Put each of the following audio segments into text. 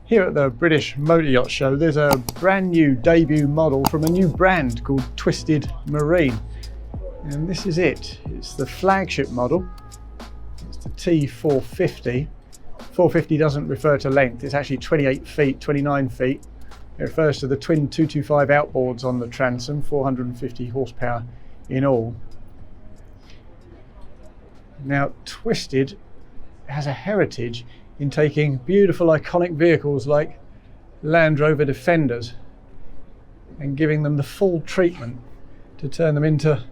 Here at the British Motor Yacht Show, there's a brand new debut model from a new brand called Twisted Marine. And this is it. It's the flagship model. It's the T-450. 450 doesn't refer to length. It's actually 28 feet, 29 feet. It refers to the twin 225 outboards on the transom, 450 horsepower in all. Now, Twisted has a heritage in taking beautiful iconic vehicles like Land Rover Defenders and giving them the full treatment to turn them into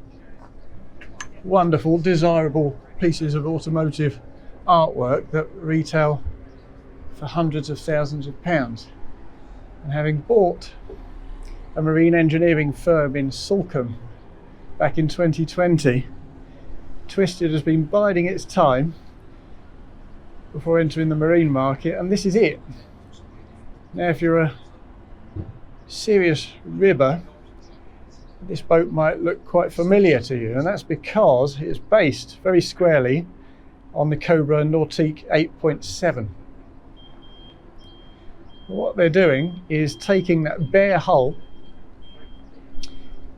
wonderful, desirable pieces of automotive artwork that retail for hundreds of thousands of pounds. And having bought a marine engineering firm in Salcombe back in 2020, Twisted has been biding its time before entering the marine market, and this is it. Now, if you're a serious ribber, this boat might look quite familiar to you, and that's because it's based very squarely on the Cobra Nautique 8.7. What they're doing is taking that bare hull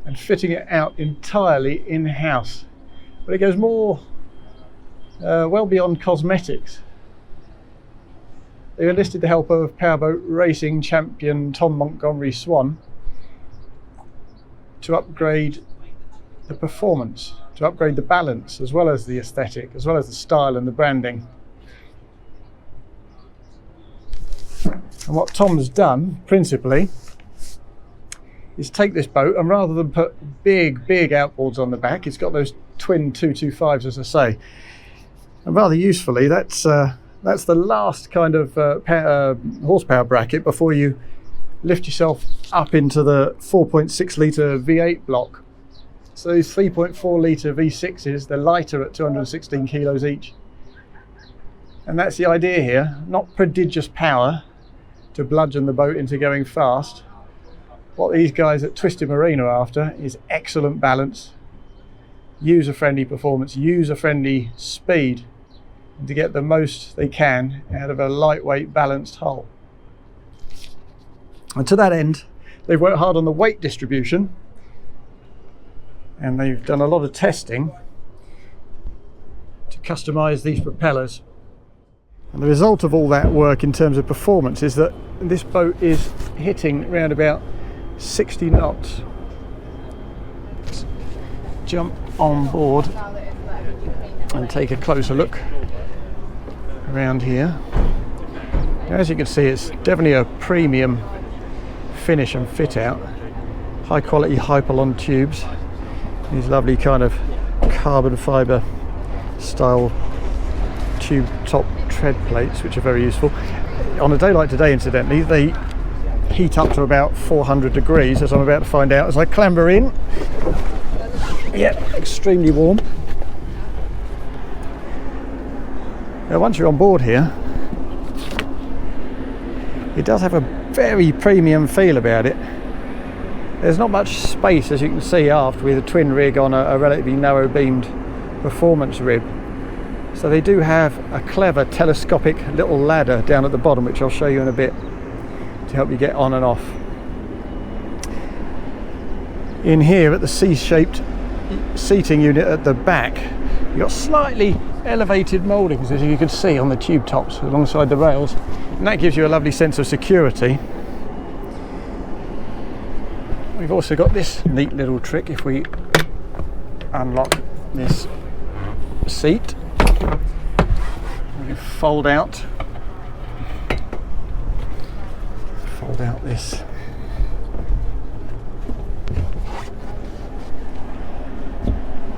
and fitting it out entirely in-house. But it goes more well beyond cosmetics. They enlisted the help of powerboat racing champion Tom Montgomery Swan to upgrade the performance, to upgrade the balance, as well as the aesthetic, as well as the style and the branding. And what Tom's done, principally, is take this boat, and rather than put big outboards on the back, it's got those twin 225s, as I say. And rather usefully, that's the last kind of horsepower bracket before you lift yourself up into the 4.6 litre V8 block. So these 3.4 litre V6s, they're lighter at 216 kilos each. And that's the idea here, not prodigious power to bludgeon the boat into going fast. What these guys at Twisted Marine are after is excellent balance, user-friendly performance, user-friendly speed, and to get the most they can out of a lightweight, balanced hull. And to that end, they've worked hard on the weight distribution, and they've done a lot of testing to customize these propellers. And the result of all that work in terms of performance is that this boat is hitting around about 60 knots. Let's jump on board and take a closer look around here. As you can see, it's definitely a premium finish and fit out. High quality Hypalon tubes, these lovely kind of carbon fibre style tube top tread plates, which are very useful. On a day like today, incidentally, they heat up to about 400 degrees, as I'm about to find out as I clamber in. Yeah, extremely warm. Now, once you're on board here, it does have a very premium feel about it. There's not much space, as you can see, aft with a twin rig on a relatively narrow beamed performance rib. So they do have a clever telescopic little ladder down at the bottom, which I'll show you in a bit, to help you get on and off. In here at the C-shaped seating unit at the back, you've got slightly elevated mouldings, as you can see on the tube tops alongside the rails, and that gives you a lovely sense of security. We've also got this neat little trick. If we unlock this seat, we can fold out this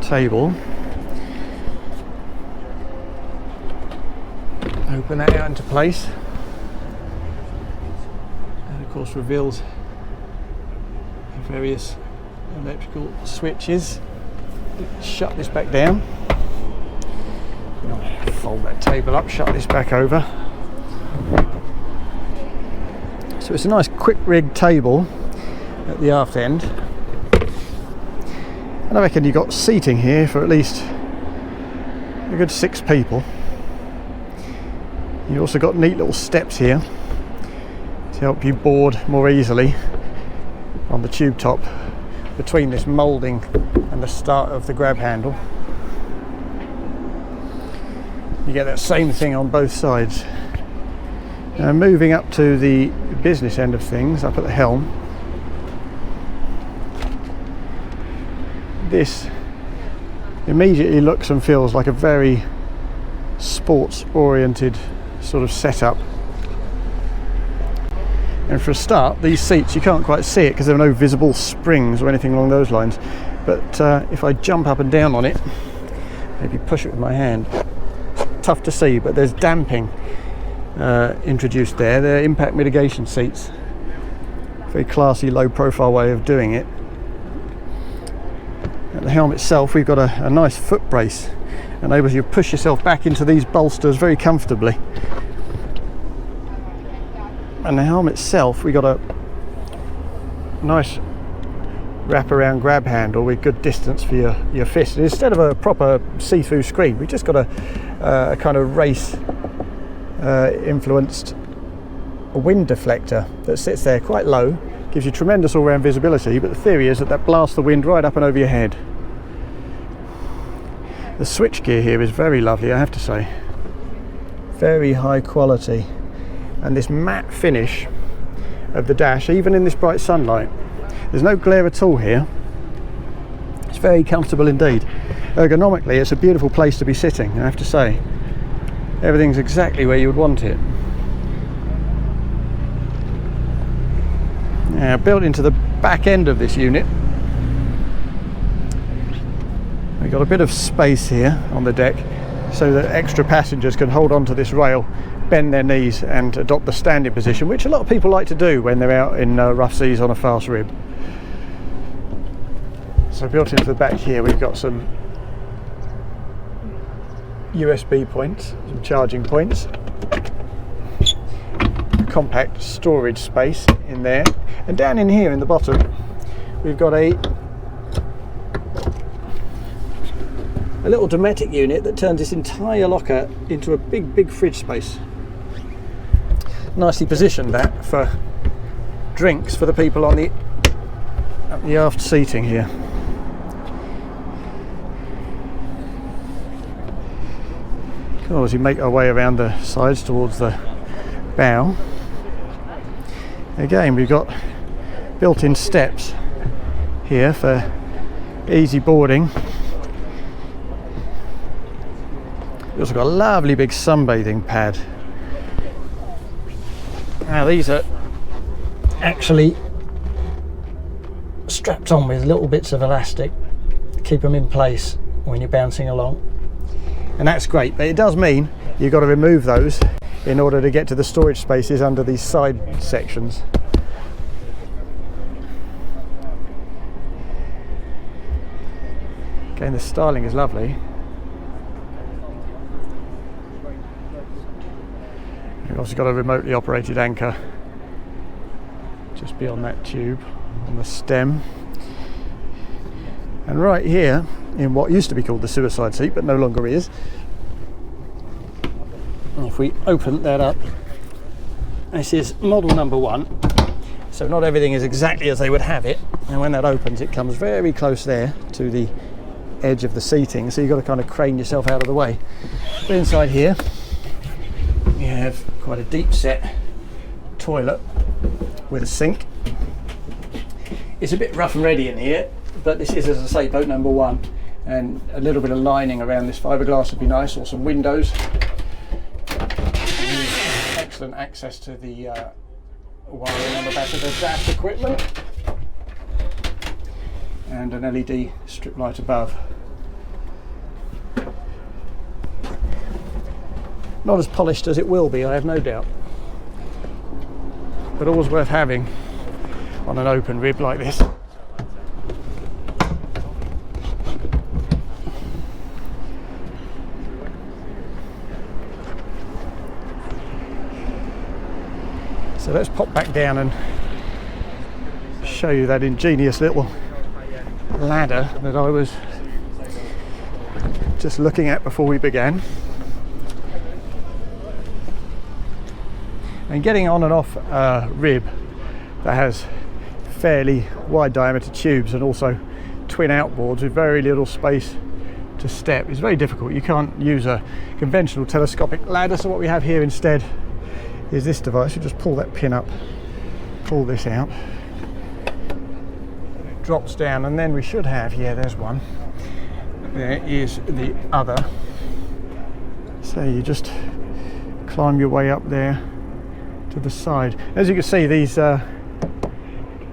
table, open that out into place, and of course reveals various electrical switches. Shut this back down, fold that table up, shut this back over. So it's a nice quick rig table at the aft end, and I reckon you've got seating here for at least a good 6 people. You've also got neat little steps here to help you board more easily on the tube top between this moulding and the start of the grab handle. You get that same thing on both sides. Now moving up to the business end of things, up at the helm, this immediately looks and feels like a very sports oriented sort of setup. And for a start, these seats, you can't quite see it because there are no visible springs or anything along those lines, but if I jump up and down on it, maybe push it with my hand, tough to see, but there's damping introduced there. They're impact mitigation seats. Very classy, low profile way of doing it. At the helm itself, we've got a nice foot brace, enables you to push yourself back into these bolsters very comfortably. And the helm itself, we got a nice wrap-around grab handle with good distance for your fist. And instead of a proper see-through screen, we've just got a kind of race influenced wind deflector that sits there quite low, gives you tremendous all-round visibility, but the theory is that blasts the wind right up and over your head. The switchgear here is very lovely, I have to say. Very high quality. And this matte finish of the dash, even in this bright sunlight, there's no glare at all here. It's very comfortable indeed. Ergonomically, it's a beautiful place to be sitting, I have to say. Everything's exactly where you would want it. Now, built into the back end of this unit, we've got a bit of space here on the deck so that extra passengers can hold on to this rail, bend their knees and adopt the standing position, which a lot of people like to do when they're out in rough seas on a fast rib. So built into the back here, we've got some USB points, some charging points, compact storage space in there, and down in here in the bottom we've got a little Dometic unit that turns this entire locker into a big fridge space. Nicely positioned that for drinks for the people on the aft seating here. Cool, as we make our way around the sides towards the bow, again we've got built-in steps here for easy boarding. We've also got a lovely big sunbathing pad. Now these are actually strapped on with little bits of elastic to keep them in place when you're bouncing along, and that's great, but it does mean you've got to remove those in order to get to the storage spaces under these side sections. Again, the styling is lovely. You've also got a remotely operated anchor just beyond that tube on the stem. And right here, in what used to be called the suicide seat, but no longer is, if we open that up, this is model number 1. So not everything is exactly as they would have it, and when that opens it comes very close there to the edge of the seating, so you've got to kind of crane yourself out of the way. But inside here you have quite a deep set toilet with a sink. It's a bit rough and ready in here, but this is, as I say, boat number 1, and a little bit of lining around this fiberglass would be nice, or some windows. Excellent access to the wiring on the back of the dash equipment, and an LED strip light above. Not as polished as it will be, I have no doubt, but always worth having on an open rib like this. So let's pop back down and show you that ingenious little ladder that I was just looking at before we began. And getting on and off a rib that has fairly wide diameter tubes and also twin outboards with very little space to step is very difficult. You can't use a conventional telescopic ladder, so what we have here instead is this device. You just pull that pin up, pull this out, it drops down, and then we should have, yeah, there's one, there is the other. So you just climb your way up there to the side. As you can see, these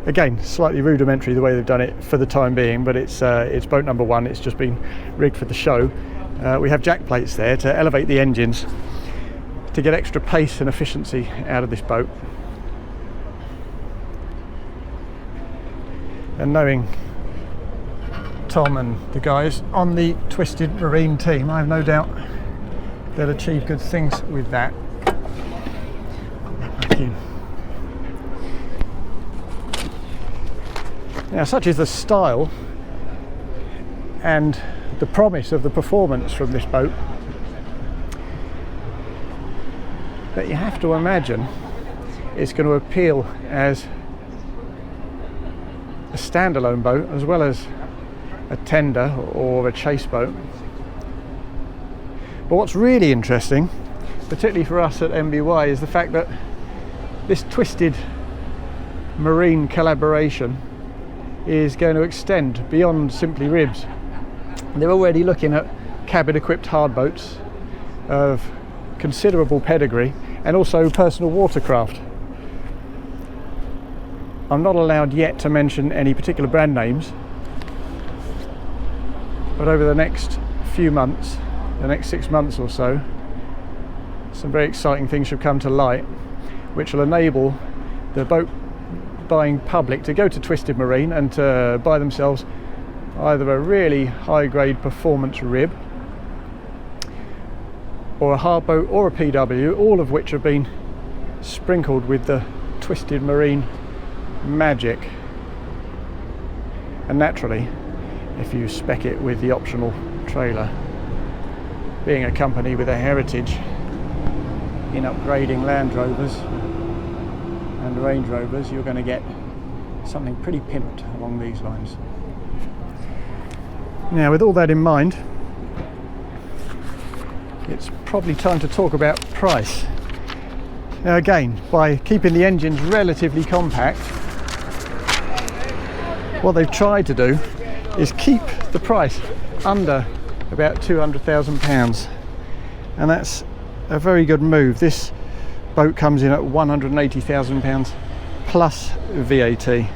again, slightly rudimentary the way they've done it for the time being, but it's boat number one. It's just been rigged for the show. We have jack plates there to elevate the engines to get extra pace and efficiency out of this boat. And knowing Tom and the guys on the Twisted Marine team, I have no doubt they'll achieve good things with that. Now, such is the style and the promise of the performance from this boat that you have to imagine it's going to appeal as a standalone boat as well as a tender or a chase boat. But what's really interesting, particularly for us at MBY, is the fact that this Twisted Marine collaboration is going to extend beyond simply ribs. They're already looking at cabin equipped hard boats of considerable pedigree and also personal watercraft. I'm not allowed yet to mention any particular brand names, but over the next few months, the next 6 months or so, some very exciting things should come to light which will enable the boat buying public to go to Twisted Marine and to buy themselves either a really high grade performance rib or a hard boat or a PW, all of which have been sprinkled with the Twisted Marine magic. And naturally, if you spec it with the optional trailer, being a company with a heritage in upgrading Land Rovers and Range Rovers, you're going to get something pretty pimped along these lines. Now, with all that in mind, it's probably time to talk about price. Now again, by keeping the engines relatively compact, what they've tried to do is keep the price under about £200,000, and that's a very good move. This boat comes in at £180,000 plus VAT.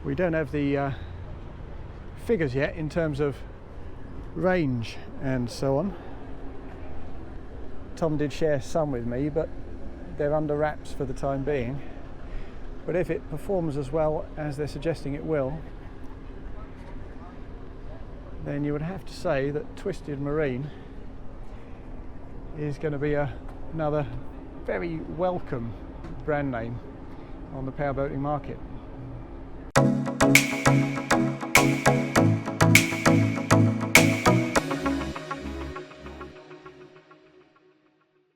We don't have the figures yet in terms of range and so on. Tom did share some with me, but they're under wraps for the time being. But if it performs as well as they're suggesting it will, then you would have to say that Twisted Marine is going to be another very welcome brand name on the powerboating market.